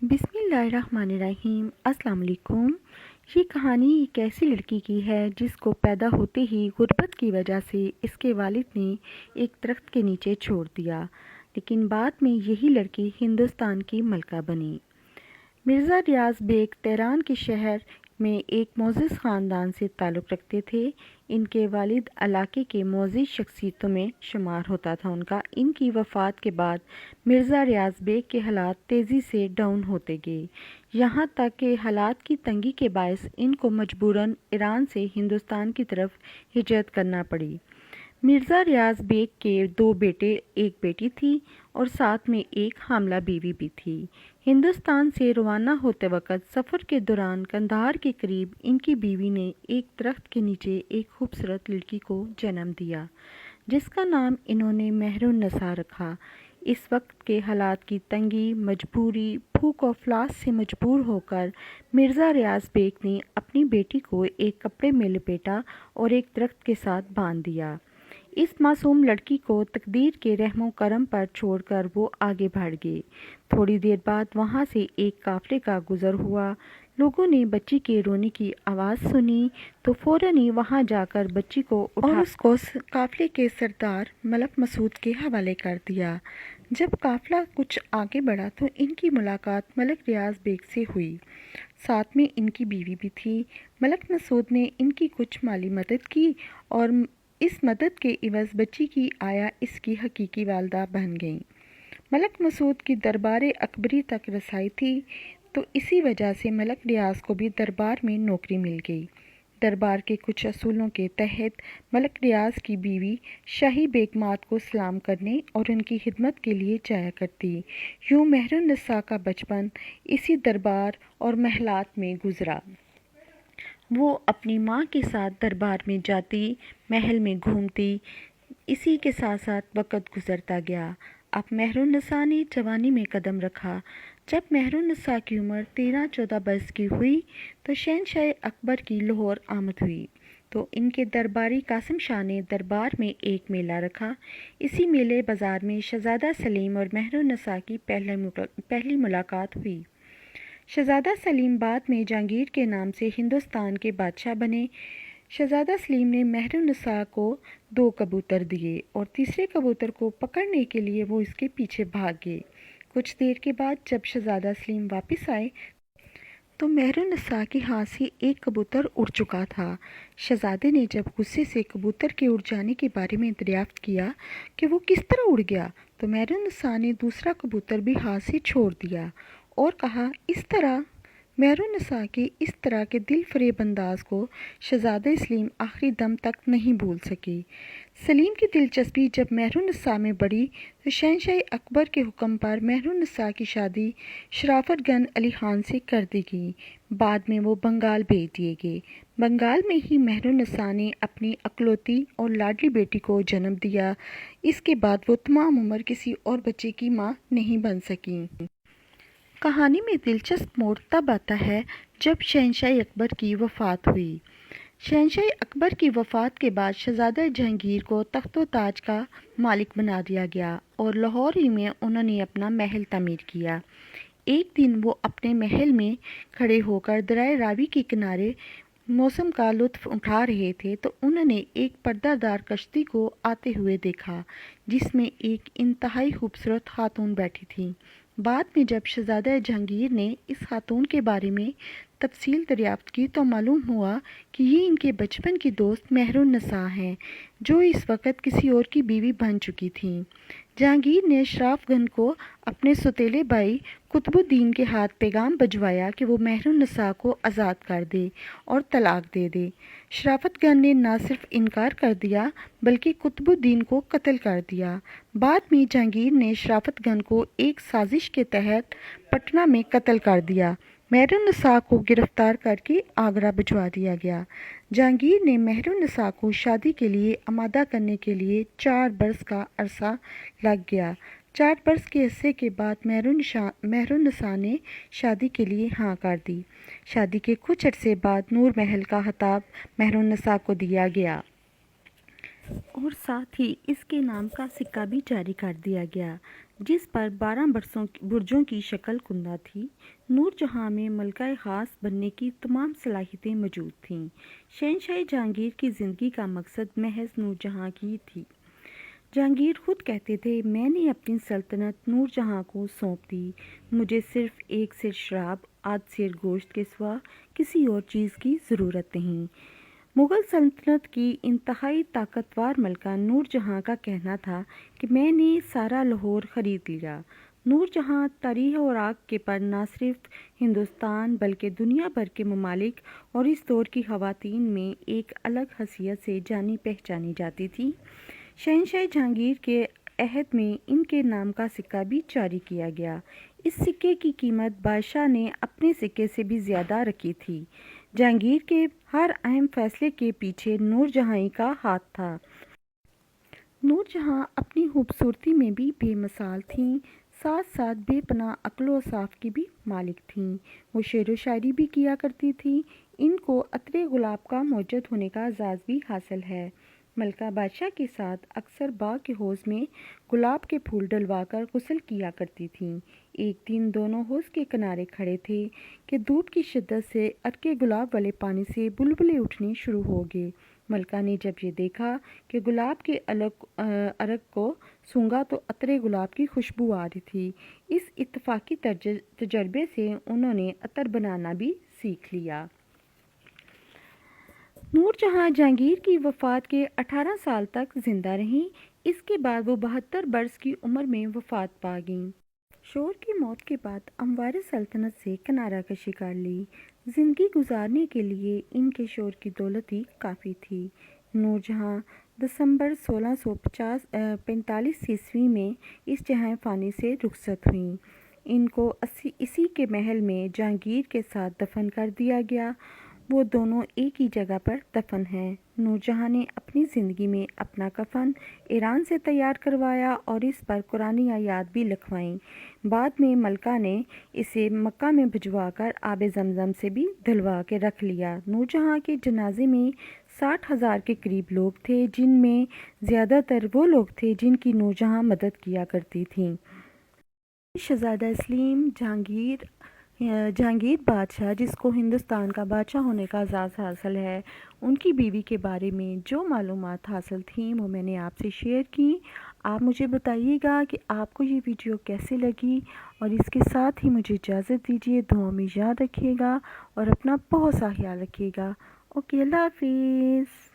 بسم اللہ الرحمن الرحیم۔ السلام علیکم۔ یہ کہانی ایک ایسی لڑکی کی ہے جس کو پیدا ہوتے ہی غربت کی وجہ سے اس کے والد نے ایک درخت کے نیچے چھوڑ دیا، لیکن بعد میں یہی لڑکی ہندوستان کی ملکہ بنی۔ مرزا ریاض بیگ تہران کے شہر میں ایک معزز خاندان سے تعلق رکھتے تھے۔ ان کے والد علاقے کے معزز شخصیتوں میں شمار ہوتا تھا۔ ان کی وفات کے بعد مرزا ریاض بیگ کے حالات تیزی سے ڈاؤن ہوتے گئے، یہاں تک کہ حالات کی تنگی کے باعث ان کو مجبوراً ایران سے ہندوستان کی طرف ہجرت کرنا پڑی۔ مرزا ریاض بیگ کے 2 بیٹے ایک بیٹی تھی اور ساتھ میں ایک حاملہ بیوی بھی تھی۔ ہندوستان سے روانہ ہوتے وقت سفر کے دوران قندھار کے قریب ان کی بیوی نے ایک درخت کے نیچے ایک خوبصورت لڑکی کو جنم دیا، جس کا نام انہوں نے مہر النساء رکھا۔ اس وقت کے حالات کی تنگی، مجبوری، بھوک و افلاس سے مجبور ہو کر مرزا ریاض بیگ نے اپنی بیٹی کو ایک کپڑے میں لپیٹا اور ایک درخت کے ساتھ باندھ دیا۔ اس معصوم لڑکی کو تقدیر کے رحم و کرم پر چھوڑ کر وہ آگے بڑھ گئے۔ تھوڑی دیر بعد وہاں سے ایک قافلے کا گزر ہوا۔ لوگوں نے بچی کے رونے کی آواز سنی تو فوراً ہی وہاں جا کر بچی کو اٹھا اور اس کو قافلے کے سردار ملک مسعود کے حوالے کر دیا۔ جب قافلہ کچھ آگے بڑھا تو ان کی ملاقات ملک ریاض بیگ سے ہوئی۔ ساتھ میں ان کی بیوی بھی تھی۔ ملک مسعود نے ان کی کچھ مالی مدد کی اور اس مدد کے عوض بچی کی آیا اس کی حقیقی والدہ بن گئیں۔ ملک مسعود کی دربار اکبری تک رسائی تھی، تو اسی وجہ سے ملک ریاض کو بھی دربار میں نوکری مل گئی۔ دربار کے کچھ اصولوں کے تحت ملک ریاض کی بیوی شاہی بیگمات کو سلام کرنے اور ان کی خدمت کے لیے جایا کرتی۔ یوں مہر النساء کا بچپن اسی دربار اور محلات میں گزرا۔ وہ اپنی ماں کے ساتھ دربار میں جاتی، محل میں گھومتی، اسی کے ساتھ ساتھ وقت گزرتا گیا۔ اب مہر النساء نے جوانی میں قدم رکھا۔ جب مہر النساء کی عمر 13-14 برس کی ہوئی تو شہنشاہ اکبر کی لاہور آمد ہوئی، تو ان کے درباری قاسم شاہ نے دربار میں ایک میلہ رکھا۔ اسی میلے بازار میں شہزادہ سلیم اور مہر النساء کی پہلی ملاقات ہوئی۔ شہزادہ سلیم بعد میں جہانگیر کے نام سے ہندوستان کے بادشاہ بنے۔ شہزادہ سلیم نے مہر النساء کو 2 کبوتر دیے اور تیسرے کبوتر کو پکڑنے کے لیے وہ اس کے پیچھے بھاگ گئے۔ کچھ دیر کے بعد جب شہزادہ سلیم واپس آئے تو مہر النساء کے ہاتھ سے ایک کبوتر اڑ چکا تھا۔ شہزادے نے جب غصے سے کبوتر کے اڑ جانے کے بارے میں دریافت کیا کہ وہ کس طرح اڑ گیا، تو مہر النساء نے دوسرا کبوتر بھی ہاتھ سے چھوڑ دیا اور کہا، اس طرح مہر النساء کے اس طرح کے دل فریب انداز کو شہزادہ سلیم آخری دم تک نہیں بھول سکے۔ سلیم کی دلچسپی جب مہر النساء میں بڑھی تو شہنشاہ اکبر کے حکم پر مہر النساء کی شادی شرافت گن علی خان سے کر دی گئی۔ بعد میں وہ بنگال بھیج دیے گئے۔ بنگال میں ہی مہر النساء نے اپنی اکلوتی اور لاڈلی بیٹی کو جنم دیا۔ اس کے بعد وہ تمام عمر کسی اور بچے کی ماں نہیں بن سکیں۔ کہانی میں دلچسپ موڑ تب آتا ہے جب شہنشاہ اکبر کی وفات ہوئی۔ شہنشاہ اکبر کی وفات کے بعد شہزادہ جہانگیر کو تخت و تاج کا مالک بنا دیا گیا اور لاہور ہی میں انہوں نے اپنا محل تعمیر کیا۔ ایک دن وہ اپنے محل میں کھڑے ہو کر دریائے راوی کے کنارے موسم کا لطف اٹھا رہے تھے تو انہوں نے ایک پردہ دار کشتی کو آتے ہوئے دیکھا، جس میں ایک انتہائی خوبصورت خاتون بیٹھی تھی۔ بعد میں جب شہزادہ جہانگیر نے اس خاتون کے بارے میں تفصیل دریافت کی تو معلوم ہوا کہ یہ ان کے بچپن کی دوست مہر النساء ہیں، جو اس وقت کسی اور کی بیوی بن چکی تھیں۔ جہانگیر نے شراف گن کو اپنے سوتیلے بھائی قطب الدین کے ہاتھ پیغام بھجوایا کہ وہ مہر النساء کو آزاد کر دے اور طلاق دے دے۔ شرافت گن نے نہ صرف انکار کر دیا بلکہ قطب الدین کو قتل کر دیا۔ بعد میں جہانگیر نے شرافت گن کو ایک سازش کے تحت پٹنہ میں قتل کر دیا۔ مہر النساء کو گرفتار کر کے آگرہ بھجوا دیا گیا۔ جہانگیر نے مہر النساء کو شادی کے لیے آمادہ کرنے کے لیے 4 برس کا عرصہ لگ گیا۔ 4 برس کے عرصے کے بعد مہر النساء نے شادی کے لیے ہاں کر دی۔ شادی کے کچھ عرصے بعد نور محل کا خطاب مہر النساء کو دیا گیا اور ساتھ ہی اس کے نام کا سکہ بھی جاری کر دیا گیا۔ جس پر 12 برجوں کی شکل کندہ تھی۔ نور جہاں میں ملکہ خاص بننے کی تمام صلاحیتیں موجود تھیں۔ شہنشاہ جہانگیر کی زندگی کا مقصد محض نور جہاں کی تھی۔ جہانگیر خود کہتے تھے، میں نے اپنی سلطنت نور جہاں کو سونپ دی، مجھے صرف ایک سیر شراب، آدھ سیر گوشت کے سوا کسی اور چیز کی ضرورت نہیں۔ مغل سلطنت کی انتہائی طاقتور ملکہ نور جہاں کا کہنا تھا کہ میں نے سارا لاہور خرید لیا۔ نور جہاں تاریخ اور آگ کے پر نہ صرف ہندوستان بلکہ دنیا بھر کے ممالک اور اس دور کی خواتین میں ایک الگ حیثیت سے جانی پہچانی جاتی تھی۔ شہنشاہ جہانگیر کے عہد میں ان کے نام کا سکہ بھی جاری کیا گیا۔ اس سکے کی قیمت بادشاہ نے اپنے سکے سے بھی زیادہ رکھی تھی۔ جہانگیر کے ہر اہم فیصلے کے پیچھے نور جہاں کا ہاتھ تھا۔ نور جہاں اپنی خوبصورتی میں بھی بے مثال تھیں، ساتھ ساتھ بے پناہ عقل و انصاف کی بھی مالک تھیں۔ وہ شعر و شاعری بھی کیا کرتی تھیں۔ ان کو عطر گلاب کا موجد ہونے کا اعزاز بھی حاصل ہے۔ ملکہ بادشاہ کے ساتھ اکثر باغ کے حوض میں گلاب کے پھول ڈلوا کر غسل کیا کرتی تھیں۔ ایک دن دونوں حوض کے کنارے کھڑے تھے کہ دھوپ کی شدت سے عرقِ گلاب والے پانی سے بلبلے اٹھنے شروع ہو گئے۔ ملکہ نے جب یہ دیکھا کہ گلاب کے عرق کو سونگھا تو عطر گلاب کی خوشبو آ رہی تھی۔ اس اتفاقی تجربے سے انہوں نے عطر بنانا بھی سیکھ لیا۔ نور جہاں جہانگیر کی وفات کے 18 سال تک زندہ رہیں۔ اس کے بعد وہ 72 برس کی عمر میں وفات پا گئیں۔ شوہر کی موت کے بعد اموار سلطنت سے کنارہ کشی کر لی۔ زندگی گزارنے کے لیے ان کے شوہر کی دولت ہی کافی تھی۔ نور جہاں دسمبر 1645 عیسوی میں اس جہاں فانی سے رخصت ہوئیں۔ ان کو اسی کے محل میں جہانگیر کے ساتھ دفن کر دیا گیا۔ وہ دونوں ایک ہی جگہ پر دفن ہیں۔ نور جہاں نے اپنی زندگی میں اپنا کفن ایران سے تیار کروایا اور اس پر قرآنی آیات بھی لکھوائیں۔ بعد میں ملکہ نے اسے مکہ میں بھجوا کر آب زمزم سے بھی دھلوا کے رکھ لیا۔ نور جہاں کے جنازے میں 60,000 کے قریب لوگ تھے، جن میں زیادہ تر وہ لوگ تھے جن کی نور جہاں مدد کیا کرتی تھیں۔ شہزادہ اسلیم جہانگیر بادشاہ، جس کو ہندوستان کا بادشاہ ہونے کا اعزاز حاصل ہے، ان کی بیوی کے بارے میں جو معلومات حاصل تھیں وہ میں نے آپ سے شیئر کی۔ آپ مجھے بتائیے گا کہ آپ کو یہ ویڈیو کیسی لگی، اور اس کے ساتھ ہی مجھے اجازت دیجیے۔ دعاؤں میں یاد رکھیے گا اور اپنا بہت سا خیال رکھیے گا۔ اوکے، اللہ حافظ۔